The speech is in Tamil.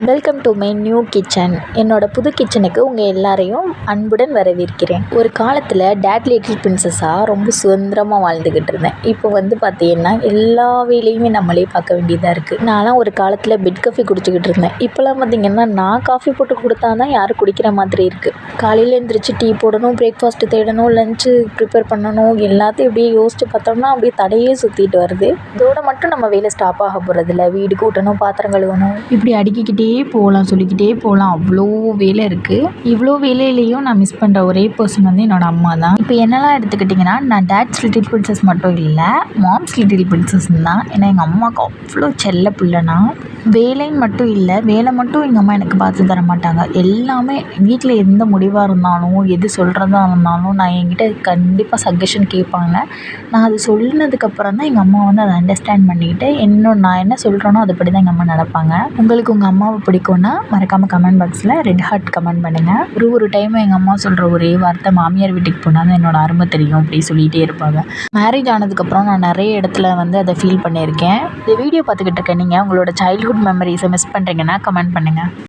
Welcome to my new kitchen. என்னோட புது கிச்சனுக்கு உங்கள் எல்லாரையும் அன்புடன் வரவேற்கிறேன். ஒரு காலத்தில் டேட் லிட்டில் பிரின்சஸாக ரொம்ப சுதந்திரமாக வாழ்ந்துக்கிட்டு இருந்தேன். இப்போ பார்த்தீங்கன்னா எல்லா வேலையுமே நம்மளே பார்க்க வேண்டியதாக இருக்குது. நான்லாம் ஒரு காலத்தில் பெட் காஃபி குடிச்சிக்கிட்டு இருந்தேன். இப்போலாம் பார்த்திங்கன்னா நான் காஃபி போட்டு கொடுத்தா தான் யாரும் குடிக்கிற மாதிரி இருக்குது. காலையில் எழுந்திரிச்சு டீ போடணும், பிரேக்ஃபாஸ்ட்டு தேடணும், லஞ்சு ப்ரிப்பேர் பண்ணணும், எல்லாத்தையும் இப்படியே யோசித்து பார்த்தோம்னா அப்படியே தடையே சுற்றிட்டு வருது. இதோட மட்டும் நம்ம வேலை ஸ்டாப் ஆக போகிறதில்ல. வீடு கூட்டணும், பாத்திரம் கழுவணும், இப்படி அடுக்கிக்கிட்டே சொல்லிக்கிட்டே போகலாம். அவ்வளோ வேலை இருக்குது. இவ்வளோ வேலையிலையும் நான் மிஸ் பண்ணுற ஒரே பர்சன் என்னோடய அம்மா தான். இப்போ என்னெல்லாம் எடுத்துக்கிட்டிங்கன்னா, நான் டேட்ஸ் லிட்டில் பிரின்சஸ் மட்டும் இல்லை, மாம்ஸ் லிட்டில் பிரின்சஸ் தான். ஏன்னா எங்கள் அம்மாவுக்கு அவ்வளோ செல்ல பிள்ளைனா. வேலைன்னு மட்டும் இல்லை, வேலை மட்டும் எங்கள் அம்மா எனக்கு பார்த்து தர மாட்டாங்க. எல்லாமே வீட்டில் எந்த முடிவாக இருந்தாலும், எது சொல்கிறதா இருந்தாலும் நான் என்கிட்ட கண்டிப்பாக சஜஷன் கேட்பாங்க. நான் அது சொன்னதுக்கப்புறம் தான் எங்கள் அம்மா அதை அண்டர்ஸ்டாண்ட் பண்ணிக்கிட்டு நான் என்ன சொல்கிறேனோ அதுபடி தான் எங்கள் அம்மா நடப்பாங்க. உங்களுக்கு உங்கள் அம்மாவை பிடிக்கும்னா மறக்காமல் கமெண்ட் பாக்ஸில் ரெட் ஹார்ட் கமெண்ட் பண்ணுங்கள். ஒரு டைம் எங்கள் அம்மா சொல்கிற ஒரே வார்த்தை, மாமியார் வீட்டுக்கு போனால் தான் என்னோட அருமை தெரியும் அப்படி சொல்லிகிட்டே இருப்பாங்க. மேரேஜ் ஆனதுக்கப்புறம் நான் நிறைய இடத்துல அதை ஃபீல் பண்ணியிருக்கேன். இந்த வீடியோ பார்த்துக்கிட்டு இருக்கேன். நீங்கள் உங்களோட சைல்ட்ஹுட் மெமரிஸை மிஸ் பண்ணுறீங்கன்னா கமெண்ட் பண்ணுங்கள்.